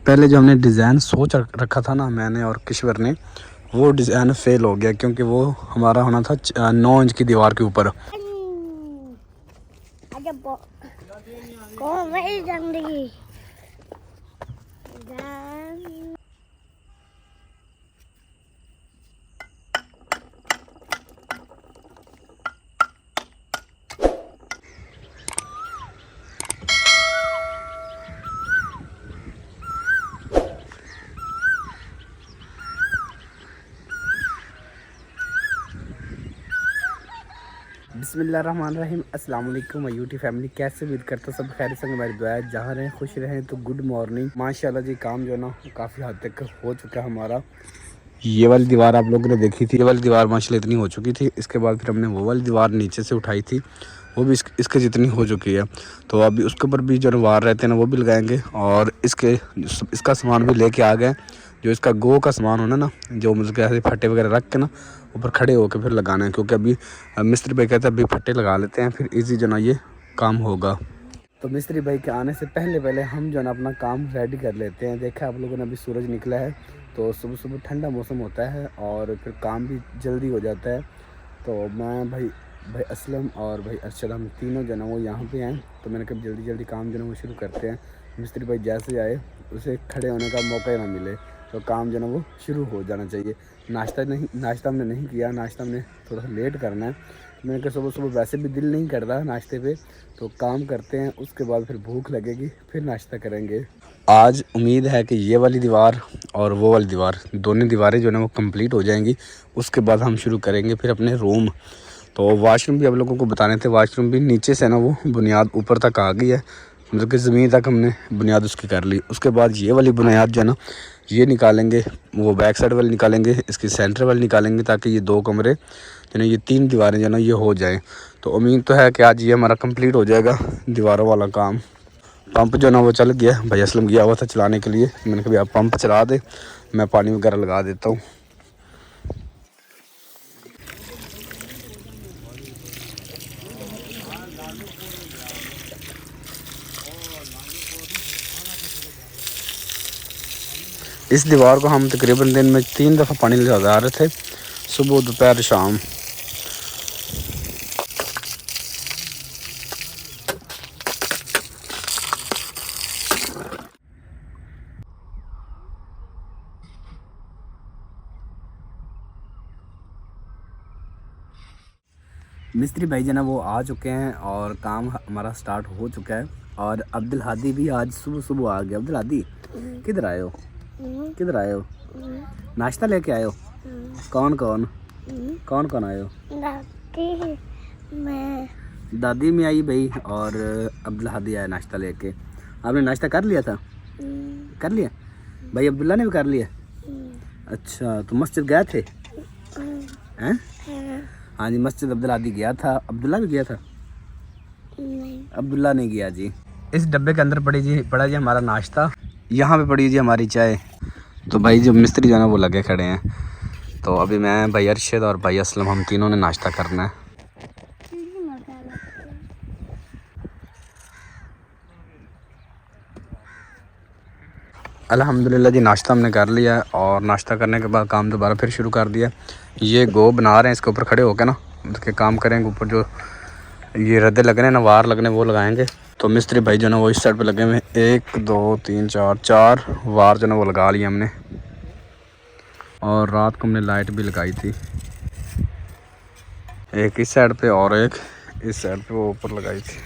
पहले जो हमने डिज़ाइन सोच रखा था ना मैंने और किश्वर ने, वो डिज़ाइन फेल हो गया क्योंकि वो हमारा होना था 9 इंच की दीवार के ऊपर। बिस्मिल्लाहिर्रहमानिर्रहीम। अस्सलाम वालेकुम यूटी फैमिली, कैसे उम्मीद करता सब खैर संग हमारी दुआ है। जहाँ रहें खुश रहें। तो गुड मॉर्निंग। माशाल्लाह जी काम जो है ना काफ़ी हद तक हो चुका है हमारा। ये वाली दीवार आप लोगों ने देखी थी, ये वाली दीवार माशाल्लाह इतनी हो चुकी थी। इसके बाद फिर हमने वो वाली दीवार नीचे से उठाई थी, वो भी इसके जितनी हो चुकी है। तो अभी उसके ऊपर भी जो वार रहते हैं ना वो भी लगाएंगे और इसका सामान भी लेके आ गए। जो इसका गो का सामान होना ना, जो मतलब ऐसे फट्टे वगैरह रख के ना ऊपर खड़े होकर फिर लगाना है, क्योंकि अभी मिस्त्री भाई कहते हैं अभी फट्टे लगा लेते हैं फिर इजी जो ना ये काम होगा। तो मिस्त्री भाई के आने से पहले हम जो है ना अपना काम रेडी कर लेते हैं। देखा आप लोगों ने अभी सूरज निकला है, तो सुबह सुबह ठंडा मौसम होता है और फिर काम भी जल्दी हो जाता है। तो मैं भाई असलम और भाई अरशद, हम तीनों जो है ना वो यहाँ पे हैं। तो मैंने कहा जल्दी काम जो है वो शुरू करते हैं। मिस्त्री भाई जैसे आए उसे खड़े होने का मौका ही ना मिले, तो काम जो है ना वो शुरू हो जाना चाहिए। नाश्ता हमने नहीं किया, नाश्ता हमने थोड़ा सा लेट करना है। मैंने कहा सुबह सुबह वैसे भी दिल नहीं करता नाश्ते पे, तो काम करते हैं, उसके बाद फिर भूख लगेगी फिर नाश्ता करेंगे। आज उम्मीद है कि ये वाली दीवार और वो वाली दीवार, दोनों दीवारें जो है ना वो कंप्लीट हो जाएंगी। उसके बाद हम शुरू करेंगे फिर अपने रूम। तो वाशरूम भी आप लोगों को बताने थे, वाशरूम भी नीचे से ना वो बुनियाद ऊपर तक आ गई है, मतलब कि ज़मीन तक हमने बुनियाद उसकी कर ली। उसके बाद ये वाली बुनियाद जो है ना ये निकालेंगे, वो बैक साइड वाली निकालेंगे, इसकी सेंटर वाली निकालेंगे, ताकि ये 2 कमरे जो ना ये 3 दीवारें जो ना ये हो जाए। तो उम्मीद तो है कि आज ये हमारा कंप्लीट हो जाएगा दीवारों वाला काम। पंप जो ना वो चल गया, भाई असलम गया हुआ था चलाने के लिए। मैंने कहा आप पंप चला दे, मैं पानी वगैरह लगा देता हूँ। इस दीवार को हम तकरीबन दिन में 3 दफ़ा पानी लगा रहे थे, सुबह दोपहर शाम। मिस्त्री भाई जो ना वो आ चुके हैं और काम हमारा स्टार्ट हो चुका है। और अब्दुल हादी भी आज सुबह सुबह आ गया। अब्दुल हादी किधर आए हो? किधर आए हो? नाश्ता लेके आए हो? कौन कौन आए हो? दादी में आई भाई और अब्दुल हादी आया नाश्ता लेके। आपने नाश्ता कर लिया था? कर लिया भाई? अब्दुल्ला ने भी कर लिया? अच्छा, तो मस्जिद गए थे? हैं? हाँ जी, मस्जिद अब्दुल हादी गया था। अब्दुल्ला भी गया था? नहीं, अब्दुल्ला नहीं गया जी। इस डब्बे के अंदर पड़ा जी हमारा नाश्ता, यहाँ पे पड़ी जी हमारी चाय। तो भाई जो मिस्त्री जो है ना वो लगे खड़े हैं। तो अभी मैं, भाई अरशद और भाई असलम, हम तीनों ने नाश्ता करना है। अल्हम्दुलिल्लाह जी नाश्ता हमने कर लिया है और नाश्ता करने के बाद काम दोबारा फिर शुरू कर दिया। ये गो बना रहे हैं, इसके ऊपर खड़े होकर ना उसके काम करेंगे। ऊपर जो ये रद्दे लगने ना, वार लगने, वो लगाएंगे। तो मिस्त्री भाई जो ना वो इस साइड पे लगे हुए, 1 2 3 4 वार जो ना वो लगा लिए हमने। और रात को हमने लाइट भी लगाई थी, एक इस साइड पे और एक इस साइड पे, वो ऊपर लगाई थी।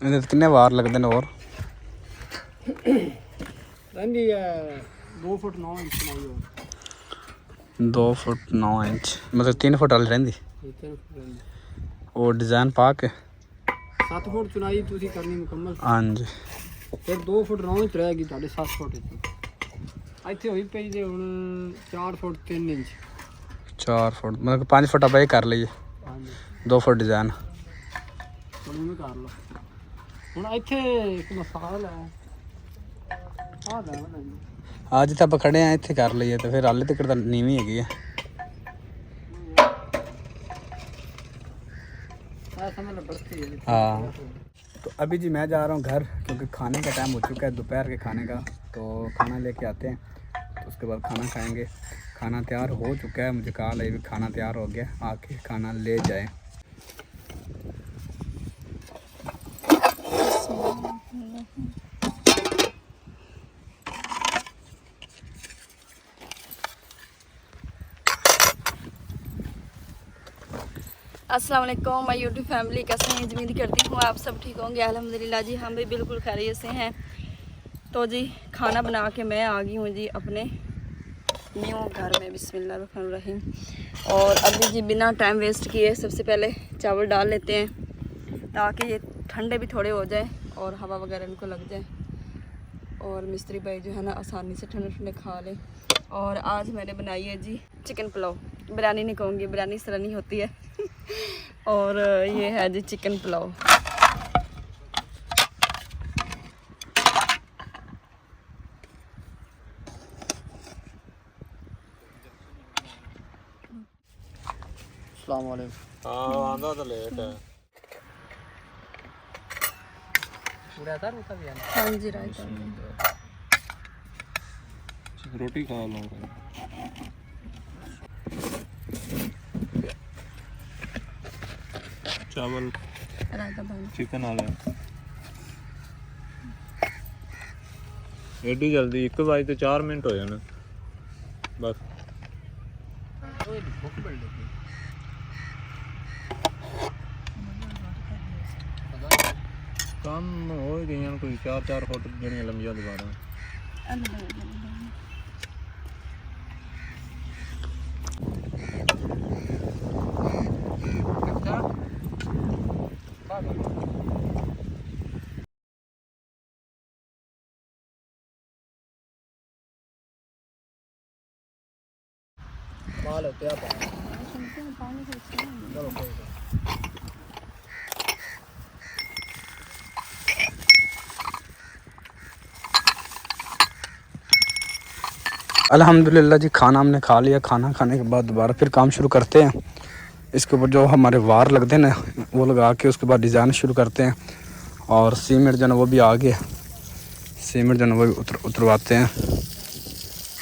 कितने वार लगते हैं? और 2 फुट 9 इंच 2 फुट 9 इंच, मतलब 3 फुट वाली रही। और डिज़ाइन पा के 7 फुट चुनाई तुसी करनी मुकम्मल। हाँ जी, फिर 2 फुट 9 इंच रहेगी ਤੁਹਾਡੇ 7 फुट ਇੱਥੇ ਹੋਈ ਪਈ ਜੇ ਹੁਣ 4 फुट 3 इंच। 4 फुट मतलब 5 फुट आप ये कर लीजिए। हाँ जी, 2 फुट डिज़ाइन ਤੁਹਾਨੂੰ ਵੀ ਕਰ ਲਓ। ਹੁਣ ਇੱਥੇ ਇੱਕ ਮਸਾਲ ਹੈ ਆਹ ਦਾ ਨਾ ਜੀ। आज तो आप खड़े हैं इतने कर लीजिए। तो फिर हाले तक नीवी हैगी है। ऐसा मतलब बढ़ती है। हाँ, तो अभी जी मैं जा रहा हूँ घर, क्योंकि खाने का टाइम हो चुका है, दोपहर के खाने का। तो खाना लेके आते हैं, तो उसके बाद खाना खाएंगे। खाना तैयार हो चुका है, मुझे कहा भी खाना तैयार हो गया, आके खाना ले जाए। अस्सलाम वालेकुम माय यूट्यूब फैमिली, कैसे हैं? उम्मीद करती हूँ आप सब ठीक होंगे। अल्हम्दुलिल्लाह जी, हम भी बिल्कुल खैरियत से हैं। तो जी खाना बना के मैं आ गई हूँ जी अपने न्यू घर में। बिस्मिल्लाहिर्रहमानिर्रहीम। और अभी जी बिना टाइम वेस्ट किए सबसे पहले चावल डाल लेते हैं, ताकि ये ठंडे भी थोड़े हो जाए और हवा वगैरह इनको लग जाए, और मिस्त्री भाई जो है ना आसानी से ठंडे ठंडे खा लें। और आज मैंने बनाई है जी चिकन पुलाव। बिरयानी नहीं कहूँगी, बिरयानी इस तरह नहीं होती है। और ये है जी चिकन पुलाव। अस्सलाम वालेकुम। हाँ आंदा तो लेट है। पूरा था रोता भी है। हाँ जी रायता। रोटी खा लो। चावल रायता बन चिकन वाले एडी जल्दी 1 बजे तो 4 मिनट हो जाने बस। भूख बढ़ लगी। काम हो गई कोई 4-4 फुट जड़ियाँ लंबियां दीवार। माल होते आप अल्हम्दुलिल्लाह जी, खाना हमने खा लिया। खाना खाने के बाद दोबारा फिर काम शुरू करते हैं। इसके ऊपर जो हमारे वार लगते हैं ना, वो लगा के उसके बाद डिज़ाइन शुरू करते हैं। और सीमेंट जो है ना वो भी आ गया, सीमेंट जो है ना वो भी उतरवाते हैं।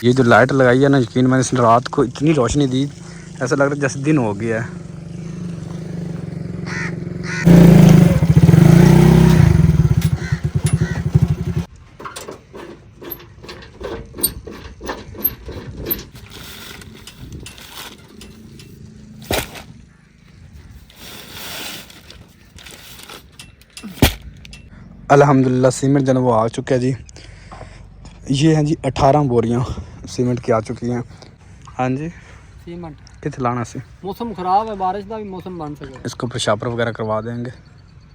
ये जो लाइट लगाई है ना, यकीन मैंने इसने रात को इतनी रोशनी दी, ऐसा लग रहा है जैसे दिन हो गया है। अल्हम्दुलिल्लाह सीमेंट जो है वो आ चुका है जी। ये हैं जी 18 बोरियां सीमेंट की आ चुकी हैं। हाँ जी, सीमेंट कितने लाना से मौसम खराब है, बारिश का भी मौसम बन सके। इसको प्रशापर वगैरह करवा देंगे।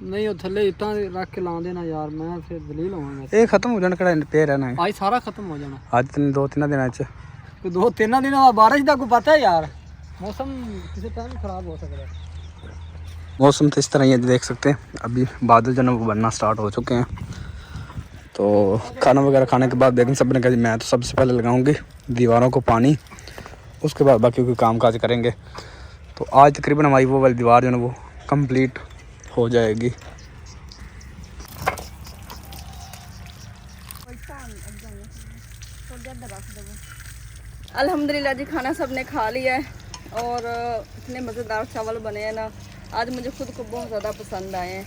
नहीं वो थले इतना रख के ला देना यार, मैं फिर दलील होवांगा। ये खत्म हो जाने कड़ा पे रहना है। आज सारा खत्म हो जाना। आज 2-3 दिन च तो 2-3 दिन बाद बारिश का को पता है यार, मौसम किसी टाइम खराब हो सकता है। मौसम तो इस तरह ही है, देख सकते हैं। अभी बादल जो है वो बनना स्टार्ट हो चुके हैं। तो खाना वगैरह खाने के बाद बेगम सब ने कहा मैं तो सबसे पहले लगाऊंगी दीवारों को पानी, उसके बाद बाकी कोई काम काज करेंगे। तो आज तकरीबन हमारी वो वाली दीवार जो है वो कंप्लीट हो जाएगी। अल्हम्दुलिल्लाह जी, खाना सबने खा लिया है। और इतने मज़ेदार चावल बने हैं ना, आज मुझे खुद को बहुत ज़्यादा पसंद आए हैं।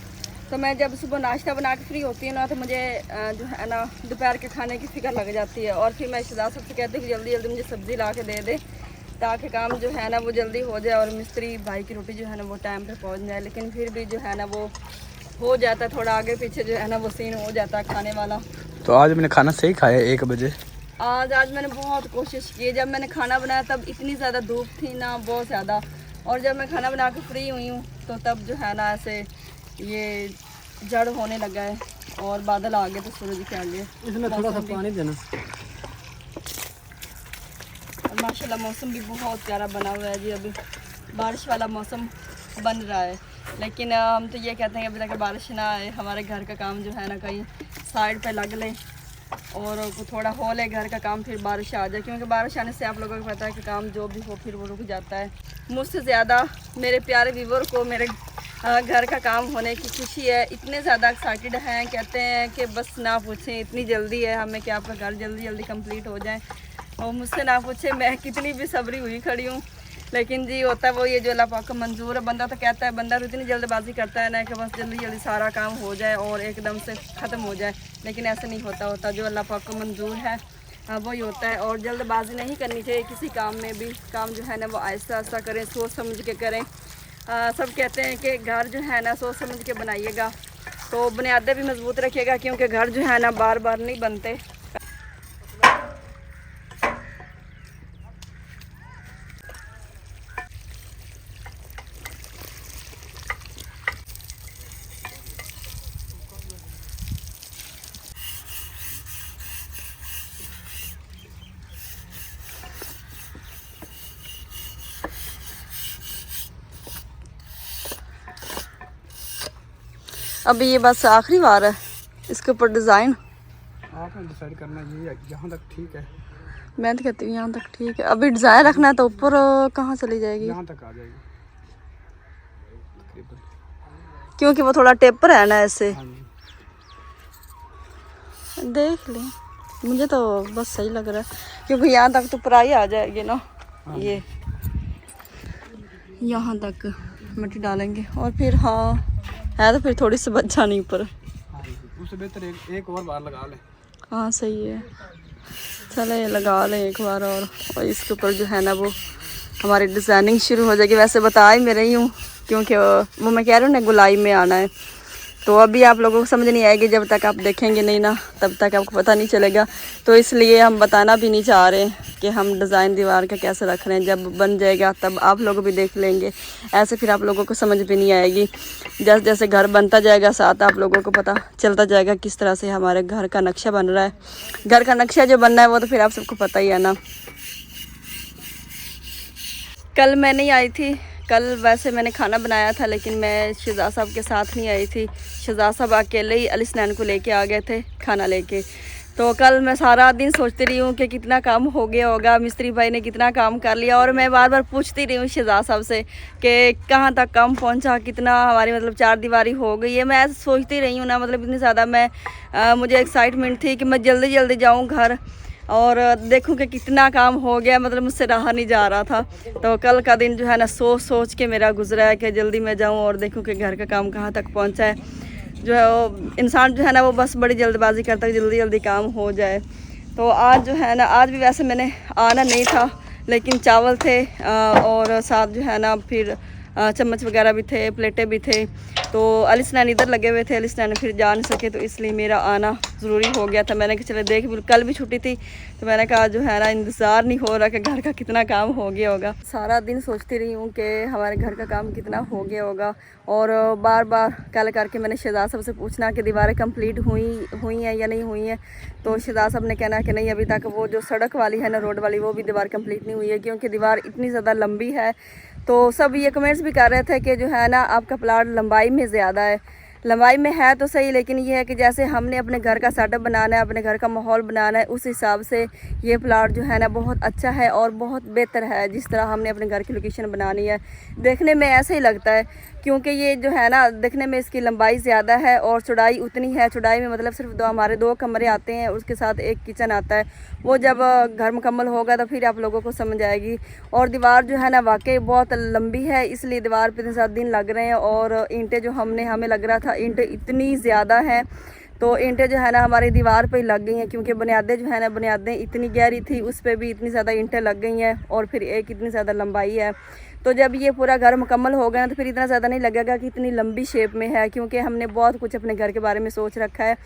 तो मैं जब सुबह नाश्ता बना के फ्री होती हूँ ना, तो मुझे जो है ना दोपहर के खाने की फ़िक्र लग जाती है। और फिर मैं रिश्तेदार सबसे कहती हूँ कि जल्दी जल्दी मुझे सब्ज़ी ला के दे दे, ताकि काम जो है ना वो जल्दी हो जाए और मिस्त्री भाई की रोटी जो है ना वो टाइम पे पहुँच जाए। लेकिन फिर भी जो है ना वो हो जाता है, थोड़ा आगे पीछे जो है ना वो सीन हो जाता है खाने वाला। तो आज मैंने खाना सही खाया 1 बजे। आज मैंने बहुत कोशिश की। जब मैंने खाना बनाया तब इतनी ज़्यादा धूप थी ना, बहुत ज़्यादा। और जब मैं खाना बना के फ्री हुई हूँ तो तब जो है ना ऐसे ये जड़ होने लगा है और बादल आ गए तो सूरज के आगे। इसमें थोड़ा सा पानी देना। और माशाल्लाह मौसम भी बहुत प्यारा बना हुआ है जी। अभी बारिश वाला मौसम बन रहा है, लेकिन हम तो ये कहते हैं कि अभी तक बारिश ना आए, हमारे घर का काम जो है ना कहीं साइड पे लग ले और थोड़ा हो ले घर का काम, फिर बारिश आ जाए। क्योंकि बारिश आने से आप लोगों को पता है कि काम जो भी हो फिर वो रुक जाता है। मुझसे ज़्यादा मेरे प्यारे व्यूवर को, मेरे घर का काम होने की खुशी है। इतने ज़्यादा एक्साइटेड हैं, कहते हैं कि बस ना पूछें, इतनी जल्दी है हमें कि आपका घर जल्दी जल्दी कंप्लीट हो जाए। और मुझसे ना पूछे, मैं कितनी भी सबरी हुई खड़ी हूँ, लेकिन जी होता है वो ये जो अल्लाह पाक का मंजूर है। बंदा तो कहता है, बंदा तो इतनी जल्दबाजी करता है ना कि बस जल्दी जल्दी सारा काम हो जाए और एकदम से ख़त्म हो जाए, लेकिन ऐसा नहीं होता। जो अल्लाह पाक को मंजूर है वही होता है। और जल्दबाजी नहीं करनी चाहिए किसी काम में भी। काम जो है ना वो आहिस्ता आहिस्ता करें, सोच समझ के करें। सब कहते हैं कि घर जो है ना सोच समझ के बनाइएगा तो बुनियादें भी मजबूत रखिएगा, क्योंकि घर जो है ना बार बार नहीं बनते। अभी ये बस आखिरी बार है इसके ऊपर डिज़ाइन। आपने डिसाइड करना, ये यहाँ तक ठीक है। मैं तो कहती हूँ यहाँ तक ठीक है। अभी डिज़ाइन रखना है तो ऊपर कहाँ चली जाएगी? यहाँ तक आ जाएगी तकरीबन, क्योंकि वो थोड़ा टेपर है ना ऐसे। हाँ जी। देख लें, मुझे तो बस सही लग रहा है, क्योंकि यहाँ तक तो प्राई आ जाएगी ना। ये यहाँ तक मिट्टी डालेंगे और फिर हाँ है तो फिर थोड़ी सी बच जानी ऊपर। हाँ जी, उससे बेहतर एक और बार लगा लें। हाँ सही है, चले लगा लें एक बार और इसके ऊपर जो है ना वो हमारी डिज़ाइनिंग शुरू हो जाएगी। वैसे बता ही मैं रही हूँ, क्योंकि वो मैं कह रही हूँ ना गुलाई में आना है, तो अभी आप लोगों को समझ नहीं आएगी जब तक आप देखेंगे नहीं ना, तब तक आपको पता नहीं चलेगा। तो इसलिए हम बताना भी नहीं चाह रहे कि हम डिज़ाइन दीवार का कैसे रख रहे हैं। जब बन जाएगा तब आप लोग भी देख लेंगे, ऐसे फिर आप लोगों को समझ भी नहीं आएगी। जैसे जैसे घर बनता जाएगा साथ आप लोगों को पता चलता जाएगा किस तरह से हमारे घर का नक्शा बन रहा है। घर का नक्शा जो बनना है वो तो फिर आप सबको पता ही है ना। कल मैं नहीं आई थी, कल वैसे मैंने खाना बनाया था, लेकिन मैं शहजाद साहब के साथ नहीं आई थी। शहजाद साहब अकेले ही अली स्नैन को लेके आ गए थे खाना लेके। तो कल मैं सारा दिन सोचती रही हूँ कि कितना काम हो गया होगा, मिस्त्री भाई ने कितना काम कर लिया, और मैं बार बार पूछती रही हूँ शहजाद साहब से कि कहाँ तक काम पहुँचा, कितना हमारी मतलब चार दीवारी हो गई है। मैं ऐसे सोचती रही हूँ ना, मतलब इतनी ज़्यादा मुझे एक्साइटमेंट थी कि मैं जल्दी जल्दी जाऊँ घर और देखूं कि कितना काम हो गया, मतलब मुझसे रहा नहीं जा रहा था। तो कल का दिन जो है ना सोच सोच के मेरा गुजरा है कि जल्दी मैं जाऊं और देखूं कि घर का काम कहाँ तक पहुंचा है। जो है वो इंसान जो है ना वो बस बड़ी जल्दबाजी करता है जल्दी जल्दी काम हो जाए। तो आज जो है ना, आज भी वैसे मैंने आना नहीं था, लेकिन चावल थे और साथ जो है ना फिर चम्मच वगैरह भी थे, प्लेटें भी थे। तो अली स्नैन इधर लगे हुए थे, अली स्नैन फिर जा नहीं सके, तो इसलिए मेरा आना ज़रूरी हो गया था। मैंने कहा चले देख, कल भी छुट्टी थी, तो मैंने कहा जो है ना इंतज़ार नहीं हो रहा कि घर का कितना काम हो गया होगा। सारा दिन सोचती रही हूँ कि हमारे घर का काम कितना हो गया होगा, और बार बार कल करके मैंने शहजाद साहब से पूछना कि दीवारें कंप्लीट हुई हैं या नहीं हुई हैं। तो शहजाद साहब ने कहना कि नहीं, अभी तक वो जो सड़क वाली है ना, रोड वाली, वो भी दीवार कंप्लीट नहीं हुई है, क्योंकि दीवार इतनी ज़्यादा लंबी है। तो सब ये कमेंट्स भी कर रहे थे कि जो है ना आपका प्लाट लंबाई में ज़्यादा है। लंबाई में है तो सही, लेकिन ये है कि जैसे हमने अपने घर का सेटअप बनाना है, अपने घर का माहौल बनाना है, उस हिसाब से ये प्लाट जो है ना बहुत अच्छा है और बहुत बेहतर है। जिस तरह हमने अपने घर की लोकेशन बनानी है, देखने में ऐसे ही लगता है, क्योंकि ये जो है ना देखने में इसकी लंबाई ज़्यादा है और चौड़ाई उतनी है। चौड़ाई में मतलब सिर्फ हमारे 2 कमरे आते हैं, उसके साथ एक किचन आता है। वो जब घर मुकम्मल होगा तो फिर आप लोगों को समझ आएगी। और दीवार जो है ना वाकई बहुत लंबी है, इसलिए दीवार पे इतने 7 दिन लग रहे हैं। और ईंटें जो हमें लग रहा था ईंटें इतनी ज़्यादा हैं, तो ईंटें जो है ना हमारी दीवार पे ही लग गई हैं, क्योंकि बुनियादें जो है ना बुनियादें इतनी गहरी थी, उस पर भी इतनी ज़्यादा ईंटें लग गई हैं, और फिर एक इतनी ज़्यादा लंबाई है। तो जब ये पूरा घर मुकम्मल हो गया ना, तो फिर इतना ज़्यादा नहीं लगेगा कि इतनी लंबी शेप में है, क्योंकि हमने बहुत कुछ अपने घर के बारे में सोच रखा है।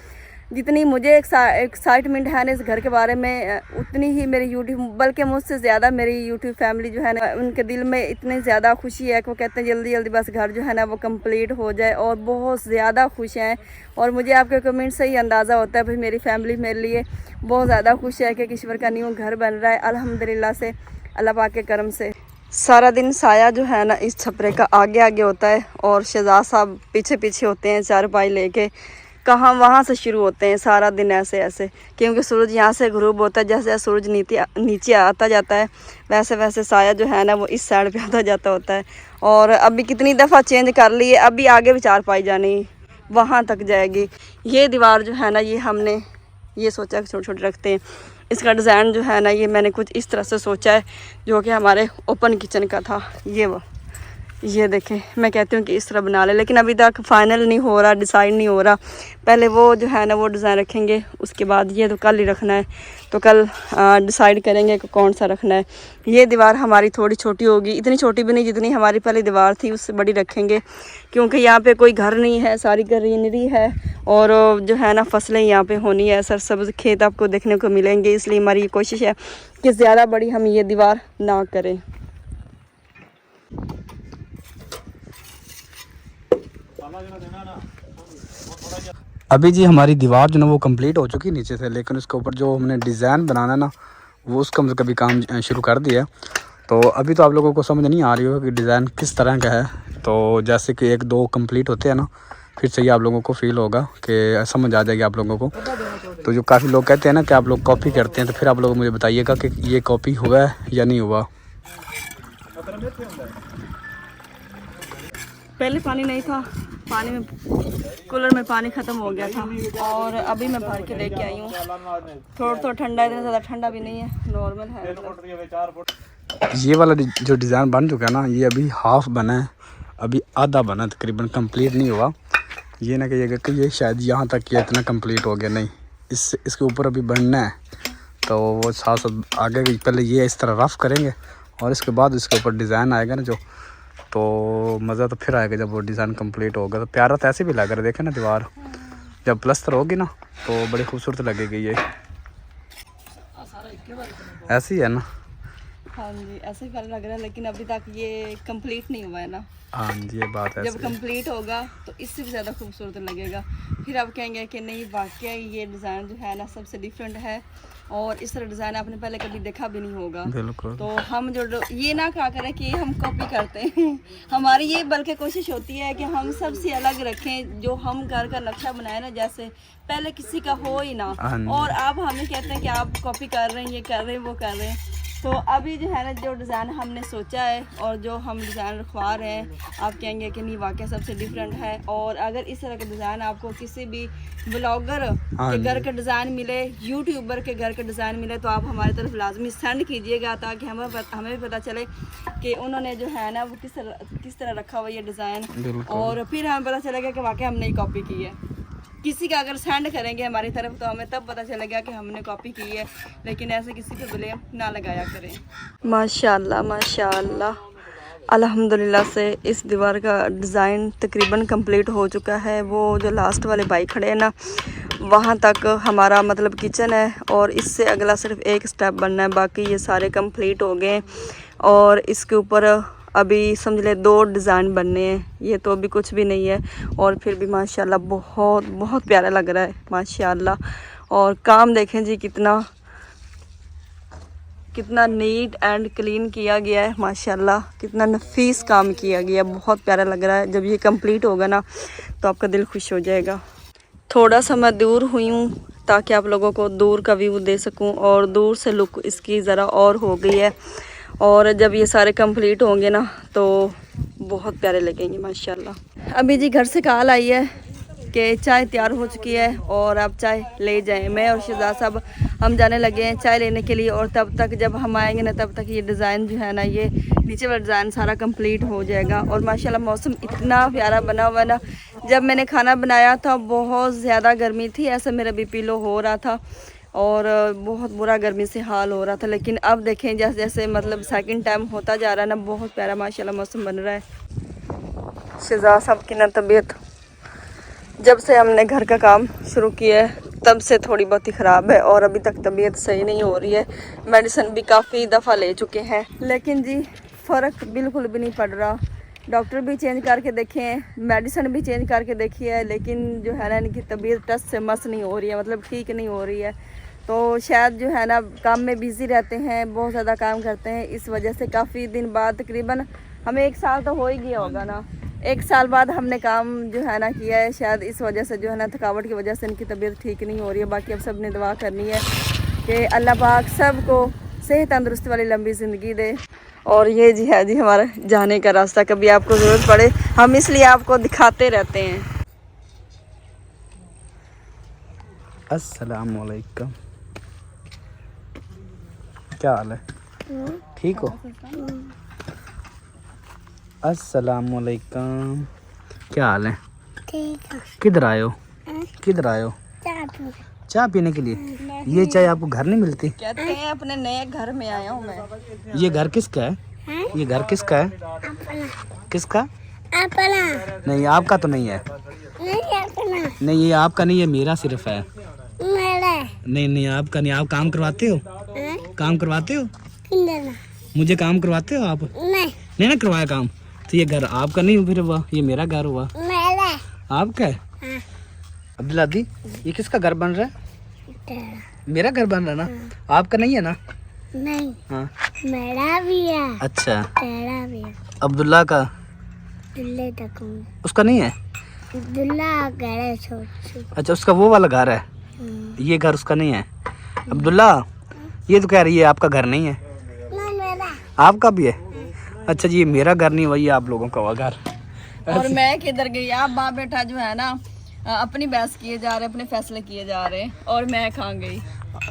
जितनी मुझे एक्साइटमेंट है ना इस घर के बारे में, उतनी ही मेरी यूट्यूब, बल्कि मुझसे ज़्यादा मेरी यूट्यूब फैमिली जो है ना, उनके दिल में इतनी ज़्यादा खुशी है कि वो कहते हैं जल्दी जल्दी बस घर जो है ना वो कंप्लीट हो जाए, और बहुत ज़्यादा खुश हैं। और मुझे आपके कमेंट से ही अंदाज़ा होता है भाई मेरी फैमिली मेरे लिए बहुत ज़्यादा खुश है कि किश्वर का न्यू घर बन रहा है, अल्हम्दुलिल्लाह से, अल्लाह पाक के करम से। सारा दिन साया जो है ना इस छपरे का आगे आगे होता है, और शहजाद साहब पीछे पीछे होते हैं चारपाई लेके। कहाँ वहाँ से शुरू होते हैं सारा दिन ऐसे ऐसे, क्योंकि सूरज यहाँ से ग्रूब होता है। जैसे जैसे सूरज नीचे आता जाता है वैसे वैसे साया जो है ना वो इस साइड पे आता जाता होता है। और अभी कितनी दफ़ा चेंज कर लिए, अभी आगे भी चारपाई जानी वहाँ तक जाएगी। ये दीवार जो है ना ये हमने ये सोचा कि छोटे छोटे रखते हैं। इसका डिज़ाइन जो है ना ये मैंने कुछ इस तरह से सोचा है जो कि हमारे ओपन किचन का था। ये देखें, मैं कहती हूँ कि इस तरह बना ले, लेकिन अभी तक फाइनल नहीं हो रहा, डिसाइड नहीं हो रहा। पहले वो जो है ना वो डिज़ाइन रखेंगे, उसके बाद ये तो कल ही रखना है, तो कल डिसाइड करेंगे कि कौन सा रखना है। ये दीवार हमारी थोड़ी छोटी होगी, इतनी छोटी भी नहीं जितनी हमारी पहली दीवार थी, उससे बड़ी रखेंगे, क्योंकि यहाँ पे कोई घर नहीं है, सारी ग्रीनरी है और जो है ना फसलें यहाँ पे होनी है, सरसब्ज खेत आपको देखने को मिलेंगे। इसलिए हमारी ये कोशिश है कि ज़्यादा बड़ी हम ये दीवार ना करें। अभी जी हमारी दीवार जो ना वो कंप्लीट हो चुकी है नीचे से, लेकिन उसके ऊपर जो हमने डिज़ाइन बनाना ना वो उसका मतलब कभी काम शुरू कर दिया। तो अभी तो आप लोगों को समझ नहीं आ रही होगा कि डिज़ाइन किस तरह का है। तो जैसे कि 1-2 कंप्लीट होते हैं ना, फिर से ही आप लोगों को फील होगा कि समझ आ जाएगी आप लोगों को। तो जो काफ़ी लोग कहते हैं ना कि आप लोग कॉपी करते हैं, तो फिर आप लोग मुझे बताइएगा कि ये कॉपी हुआ है या नहीं हुआ। पहले पानी नहीं था, पानी में कूलर में पानी ख़त्म हो गया था और अभी मैं भर के लेके आई हूँ। थोड़ा ठंडा, इतना ज़्यादा ठंडा भी नहीं है, नॉर्मल है। ये वाला जो डिज़ाइन बन चुका है ना, ये अभी हाफ बना है, अभी आधा बना है, तकरीबन कंप्लीट नहीं हुआ। ये ना कहिएगा कि ये शायद यहाँ तक ये इतना कंप्लीट हो गया, नहीं, इसके ऊपर अभी बनना है। तो वो साथ साथ आगे पहले ये इस तरह रफ़ करेंगे और इसके बाद इसके ऊपर डिज़ाइन आएगा ना जो, तो मज़ा तो फिर आएगा जब वो डिज़ाइन कंप्लीट होगा। तो प्यारा तो ऐसे भी लग रहा है, देखें ना दीवार जब प्लस्तर होगी ना तो बड़ी खूबसूरत लगेगी। ये ऐसी है ना? हाँ जी, ऐसे ही लग रहा है, लेकिन अभी तक ये कंप्लीट नहीं हुआ है ना। हाँ जी, ये बात है। जब कंप्लीट होगा तो इससे भी ज़्यादा खूबसूरत लगेगा। फिर आप कहेंगे कि नहीं वाकई ये डिज़ाइन जो है ना सबसे डिफरेंट है और इस तरह डिज़ाइन आपने पहले कभी देखा भी नहीं होगा। बिल्कुल। तो हम जो ये ना कहा करें कि हम कॉपी करते हैं हमारी ये बल्कि कोशिश होती है कि हम सबसे अलग रखें, जो हम घर का नक्शा बनाए ना जैसे पहले किसी का हो ही ना, और आप हमें कहते हैं कि आप कॉपी कर रहे हैं, ये कर रहे हैं, वो कर रहे हैं। तो अभी जो है ना जो डिज़ाइन हमने सोचा है और जो हम डिज़ाइन रखवा रहे हैं, आप कहेंगे कि नहीं वाकई सबसे डिफरेंट है। और अगर इस तरह का डिज़ाइन आपको किसी भी ब्लॉगर के घर का डिज़ाइन मिले, यूट्यूबर के घर का डिज़ाइन मिले, तो आप हमारी तरफ लाजमी सेंड कीजिएगा, ताकि हमें भी पता चले कि उन्होंने जो है ना वो किस तरह रखा हुआ ये डिज़ाइन, और फिर हमें पता चलेगा कि वाकई हमने ये कॉपी की है। किसी का अगर सेंड करेंगे हमारी तरफ तो हमें तब पता चलेगा कि हमने कॉपी की है, लेकिन ऐसे किसी पे ब्लेम ना लगाया करें। माशाल्लाह माशाल्लाह, अल्हम्दुलिल्लाह से इस दीवार का डिज़ाइन तकरीबन कंप्लीट हो चुका है। वो जो लास्ट वाले भाई खड़े हैं ना, वहाँ तक हमारा मतलब किचन है और इससे अगला सिर्फ एक स्टेप बनना है, बाकी ये सारे कंप्लीट हो गए। और इसके ऊपर अभी समझ ले 2 डिज़ाइन बनने हैं, ये तो अभी कुछ भी नहीं है। और फिर भी माशाल्लाह बहुत बहुत प्यारा लग रहा है माशाल्लाह। और काम देखें जी कितना नीट एंड क्लीन किया गया है माशाल्लाह, कितना नफीस काम किया गया, बहुत प्यारा लग रहा है। जब ये कंप्लीट होगा ना तो आपका दिल खुश हो जाएगा। थोड़ा सा मैं दूर हुई हूँ ताकि आप लोगों को दूर का व्यू दे सकूँ, और दूर से लुक इसकी ज़रा और हो गई है। और जब ये सारे कंप्लीट होंगे ना तो बहुत प्यारे लगेंगे माशाल्लाह। अभी जी घर से कॉल आई है कि चाय तैयार हो चुकी है और आप चाय ले जाएं। मैं और शहजाद साहब हम जाने लगे हैं चाय लेने के लिए, और तब तक जब हम आएंगे ना तब तक ये डिज़ाइन जो है ना, ये नीचे वाला डिज़ाइन सारा कंप्लीट हो जाएगा। और माशाल्लाह मौसम इतना प्यारा बना हुआ है ना, जब मैंने खाना बनाया था बहुत ज़्यादा गर्मी थी, ऐसा मेरा BP लो हो रहा था और बहुत बुरा गर्मी से हाल हो रहा था। लेकिन अब देखें जैसे जैसे मतलब सेकंड टाइम होता जा रहा है ना, बहुत प्यारा माशाल्लाह मौसम बन रहा है। शहजाद साहब की ना तबीयत जब से हमने घर का काम शुरू किया है तब से थोड़ी बहुत ही ख़राब है, और अभी तक तबीयत सही नहीं हो रही है। मेडिसिन भी काफ़ी दफ़ा ले चुके हैं, लेकिन जी फ़र्क बिल्कुल भी नहीं पड़ रहा। डॉक्टर भी चेंज करके देखे हैं, मेडिसिन भी चेंज करके देखी है, लेकिन जो है ना इनकी तबीयत टस से मस नहीं हो रही है, मतलब ठीक नहीं हो रही है। तो शायद जो है ना काम में बिज़ी रहते हैं, बहुत ज़्यादा काम करते हैं, इस वजह से काफ़ी दिन बाद, तकरीबन हमें 1 साल तो हो ही गया होगा ना, 1 साल बाद हमने काम जो है ना किया है। शायद इस वजह से जो है ना थकावट की वजह से इनकी तबीयत ठीक नहीं हो रही है। बाकी अब सब ने दुआ करनी है कि अल्लाह पाक सबको सेहत तंदुरुस्ती वाली लंबी ज़िंदगी दे। और ये जी है जी हमारा जाने का रास्ता, कभी आपको ज़रूरत पड़े हम इसलिए आपको दिखाते रहते हैं। अस्सलाम वालेकुम, क्या हाल है? ठीक हो? अस्सलाम वालेकुम, क्या हाल है? ठीक है। किधर आए हो? किधर आए हो? चाय पीने के लिए? ये चाय आपको घर नहीं मिलती? कहते हैं अपने नए घर में आया हूँ मैं। ये घर किसका है? ये घर किसका है? किसका? अपना नहीं, आपका तो नहीं है। नहीं, अपना नहीं, ये आपका नहीं है, मेरा सिर्फ है। मेरा नहीं नहीं, आपका नहीं। आप काम करवाते हो? काम करवाते हो? किंदर मुझे काम करवाते हो आप? नहीं, नहीं ना करवाया काम, तो ये घर आपका नहीं फिर हुआ, ये मेरा घर हुआ। मेरा आपका है? हाँ। अब्दुल्ला दी, ये किसका घर बन रहा है? तेरा मेरा घर बन रहा है ना, आपका नहीं है ना? नहीं, हाँ। मेरा भी है, अच्छा, तेरा भी है। अब्दुल्ला का? दुल्ले तक उसका नहीं है? दुल्ला गए छोट अच्छा, उसका वो वाला घर है, ये घर उसका नहीं है। अब्दुल्ला, ये तो कह रही है आपका घर नहीं है। नहीं, मेरा आपका भी है? अच्छा जी, ये मेरा घर नहीं, वही आप लोगों का हुआ घर। और मैं किधर गई? आप बाप बेटा जो है ना अपनी बहस किए जा रहे, अपने फैसले किए जा रहे, और मैं कहाँ गई?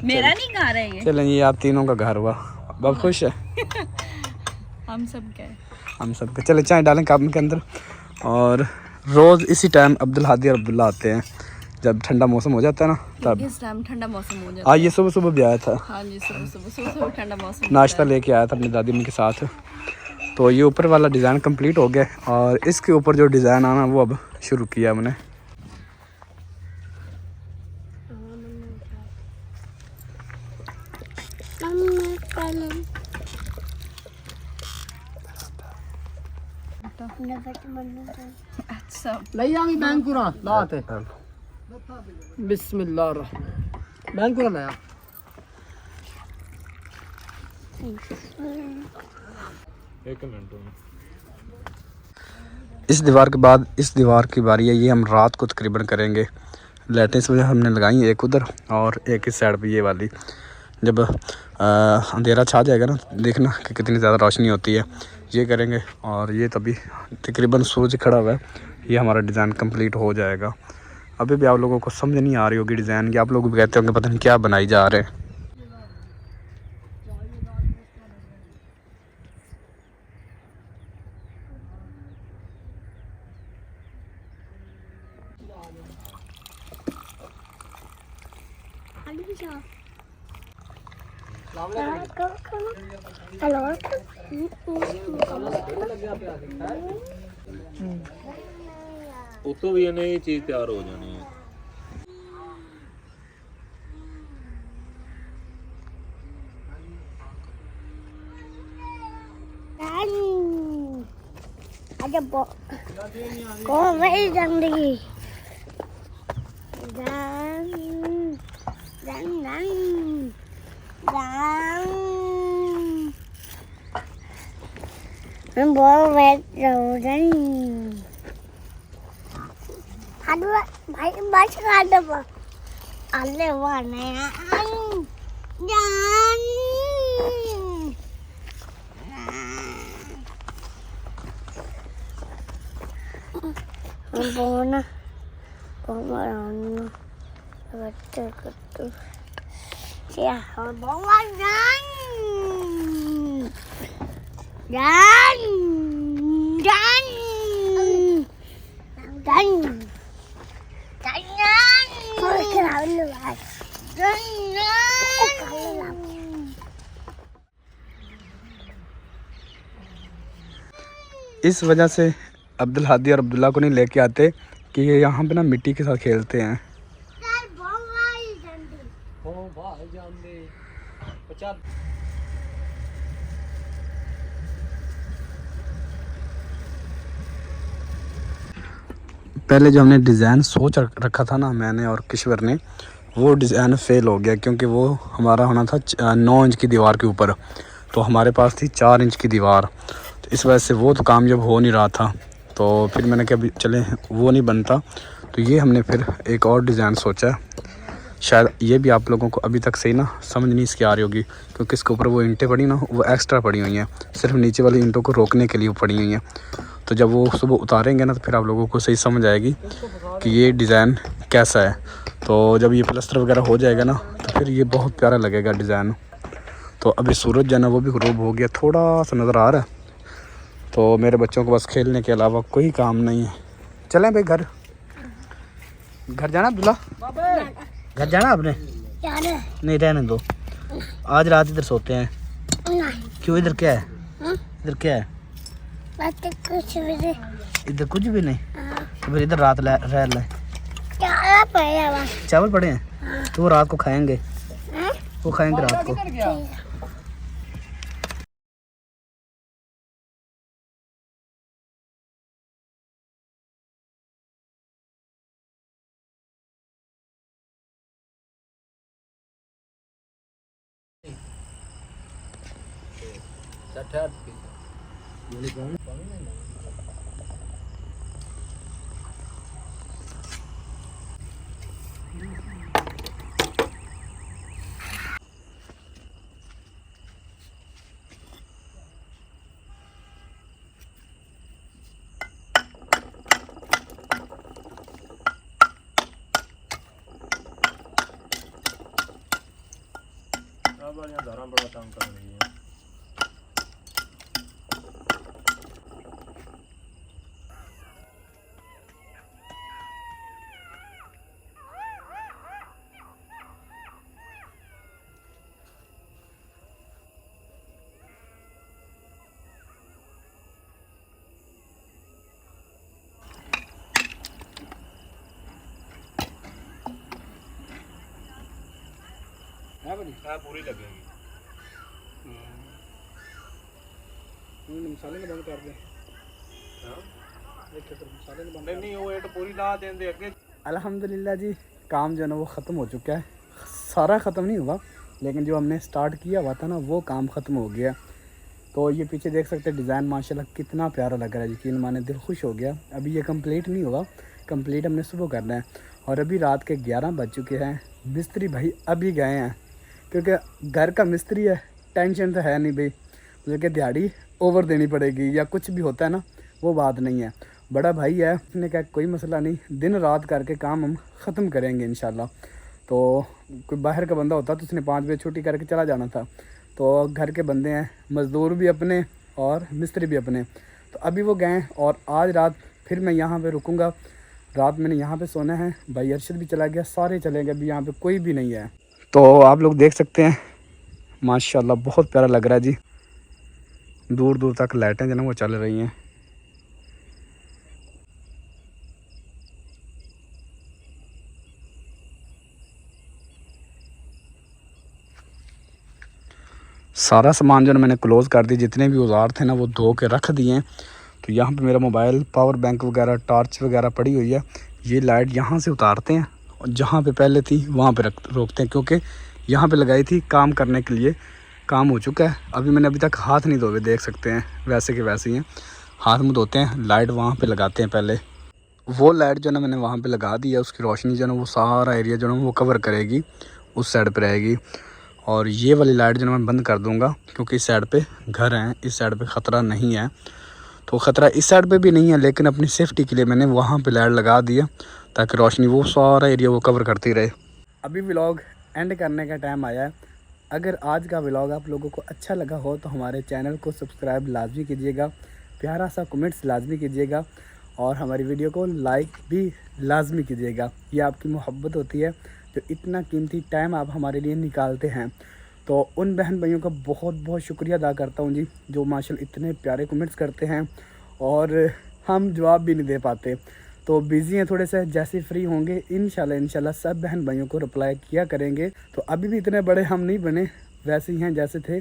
मेरा नहीं घर है ये। चलें, ये आप तीनों का घर हुआ। बहुत खुश है हम सब क्या है? हम सब के। चले चाय डालें कप के अंदर। और रोज़ इसी टाइम अब्दुल हादी और अब्दुल्ला आते हैं, जब ठंडा मौसम हो जाता है ना तब। इस टाइम ठंडा मौसम हो जाता आज ये सुबह सुबह भी आया था, है। हाँ जी, सुबह ठंडा मौसम नाश्ता लेके आया था अपनी दादी अम्मी के साथ। तो ये ऊपर वाला डिज़ाइन कंप्लीट हो गया और इसके ऊपर जो डिज़ाइन आना वो अब शुरू किया हमने। अच्छा ले आंगी बैंकुरा लाते बिस्मिल्लाह बैंकुरा लाया। एक मिनट। इस दीवार के बाद इस दीवार की बारी है, ये हम रात को तकरीबन करेंगे। लाइटें इस वजह हमने लगाई, एक उधर और एक इस साइड पे ये वाली। जब अंधेरा छा जाएगा ना, देखना कि कितनी ज़्यादा रोशनी होती है, ये करेंगे। और ये तभी तकरीबन सूरज खड़ा हुआ है, ये हमारा डिज़ाइन कंप्लीट हो जाएगा। अभी भी आप लोगों को समझ नहीं आ रही होगी डिज़ाइन की, आप लोग भी कहते होंगे पता नहीं क्या बनाई जा रहे हैं। ਉਤੋਂ ਵੀ ਇਹਨੇ ਇਹ ਚੀਜ਼ ਤਿਆਰ ਹੋ ਜਾਣੀ ਹੈ। ada kok vậy rằng đi rắn rắn rắn rắn nó bỏ vẹt rồi rắn ada baca ada apa ada warna rắn Bona, Bona, betul. Ya, Bona dan, इस वजह से अब्दुल हादी और अब्दुल्ला को नहीं लेके आते कि ये यहाँ पे ना मिट्टी के साथ खेलते हैं। पहले जो हमने डिज़ाइन सोच रखा था ना, मैंने और किश्वर ने, वो डिज़ाइन फेल हो गया क्योंकि वो हमारा होना था 9 इंच की दीवार के ऊपर, तो हमारे पास थी 4 इंच की दीवार, तो इस वजह से वो तो कामयाब हो नहीं रहा था। तो तो फिर मैंने कहा चले वो नहीं बनता, तो ये हमने फिर एक और डिज़ाइन सोचा। शायद ये भी आप लोगों को अभी तक सही ना समझ नहीं इसकी आ रही होगी, क्योंकि इसके ऊपर वो ईंटें पड़ी ना, वो एक्स्ट्रा पड़ी हुई हैं, सिर्फ नीचे वाली ईंटों को रोकने के लिए पड़ी हुई हैं। तो जब वो सुबह उतारेंगे ना तो फिर आप लोगों को सही समझ आएगी कि ये डिज़ाइन कैसा है। तो जब ये प्लास्टर वगैरह हो जाएगा ना तो फिर ये बहुत प्यारा लगेगा डिज़ाइन। तो अभी सूरज जो है ना वो भी ग़ुरूब हो गया, थोड़ा सा नज़र आ रहा है। तो मेरे बच्चों को बस खेलने के अलावा कोई काम नहीं है। चलें भाई घर जाना अब्दुल्ला, घर जाना आपने? नहीं रहने दो, आज रात इधर सोते हैं। क्यों, इधर क्या है? इधर क्या है? इधर कुछ भी नहीं। तो फिर इधर रात रह लें। चावल पड़े हैं तो वो रात को खाएंगे, वो खाएंगे रात को। वालियां धारा बड़ा तंग कर रही है। पूरी लगेगी। मसाले बंद कर दे। नहीं वो एट पूरी ला देंगे अगे। अल्हम्दुलिल्लाह जी, काम जो है ना वो ख़त्म हो चुका है। सारा ख़त्म नहीं हुआ, लेकिन जो हमने स्टार्ट किया हुआ था ना वो काम ख़त्म हो गया। तो ये पीछे देख सकते हैं डिज़ाइन माशाल्लाह कितना प्यारा लग रहा है, यकीन माने दिल खुश हो गया। अभी ये कंप्लीट नहीं हुआ, कंप्लीट हमने सुबह करना है। और अभी रात के 11 बज चुके हैं। मिस्त्री भाई अभी गए हैं, क्योंकि घर का मिस्त्री है, टेंशन तो है नहीं भाई, मुझे दिहाड़ी ओवर देनी पड़ेगी या कुछ भी होता है ना, वो बात नहीं है। बड़ा भाई है, उसने कहा कोई मसला नहीं, दिन रात करके काम हम ख़त्म करेंगे इंशाल्लाह। तो कोई बाहर का बंदा होता तो उसने 5 बजे छुट्टी करके चला जाना था। तो घर के बंदे हैं, मज़दूर भी अपने और मिस्त्री भी अपने। तो अभी वो गए और आज रात फिर मैं यहाँ पे रुकूँगा। रात मैंने यहाँ पे सोना है। भाई अरशद भी चला गया, सारे चले गए, अभी यहाँ पे कोई भी नहीं है। तो आप लोग देख सकते हैं माशाल्लाह बहुत प्यारा लग रहा है जी। दूर दूर तक लाइटें जो ना वो चल रही हैं। सारा सामान जो है मैंने क्लोज़ कर दी, जितने भी औजार थे ना वो धो के रख दिए हैं। तो यहाँ पे मेरा मोबाइल, पावर बैंक वगैरह, टॉर्च वगैरह पड़ी हुई है। ये लाइट यहाँ से उतारते हैं और जहाँ पे पहले थी वहाँ पे रोकते हैं, क्योंकि यहाँ पे लगाई थी काम करने के लिए। काम हो चुका है, अभी मैंने अभी तक हाथ नहीं धोए, देख सकते हैं वैसे के वैसे ही हैं। हाथ मुँह धोते हैं, लाइट वहाँ पे लगाते हैं पहले। वो लाइट जो है ना मैंने वहाँ पे लगा दी है, उसकी रोशनी जो है ना वो सारा एरिया जो है ना वो कवर करेगी, उस साइड पे रहेगी। और ये वाली लाइट जो है मैं बंद कर दूँगा, क्योंकि इस साइड पे घर हैं, इस साइड पे ख़तरा नहीं है। तो ख़तरा इस साइड पे भी नहीं है, लेकिन अपनी सेफ्टी के लिए मैंने वहाँ पे लाइट लगा दी है, ताकि रोशनी वो सारा एरिया वो कवर करती रहे। अभी व्लॉग एंड करने का टाइम आया है। अगर आज का व्लॉग आप लोगों को अच्छा लगा हो तो हमारे चैनल को सब्सक्राइब लाजमी कीजिएगा, प्यारा सा कमेंट्स लाजमी कीजिएगा और हमारी वीडियो को लाइक भी लाजमी कीजिएगा। ये आपकी मोहब्बत होती है, जो इतना कीमती टाइम आप हमारे लिए निकालते हैं। तो उन बहन भाइयों का बहुत बहुत शुक्रिया अदा करता हूँ जी, जो माशाल्लाह इतने प्यारे कमेंट्स करते हैं और हम जवाब भी नहीं दे पाते। तो बिज़ी हैं थोड़े से, जैसे फ्री होंगे इंशाल्लाह सब बहन भाइयों को रिप्लाई किया करेंगे। तो अभी भी इतने बड़े हम नहीं बने, वैसे ही हैं जैसे थे।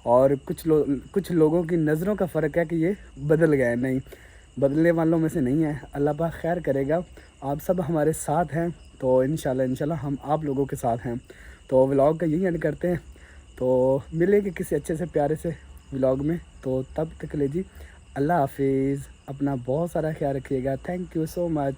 और कुछ लोगों की नज़रों का फ़र्क है कि ये बदल गए, नहीं बदलने वालों में से नहीं है। अल्लाह पाक खैर करेगा, आप सब हमारे साथ हैं तो इंशाल्लाह हम आप लोगों के साथ हैं। तो व्लॉग का यही एंड करते हैं। तो मिलेंगे किसी अच्छे से प्यारे से व्लॉग में, तो तब तक ले जी अल्लाह हाफिज़। अपना बहुत सारा ख्याल रखिएगा। Thank you so much.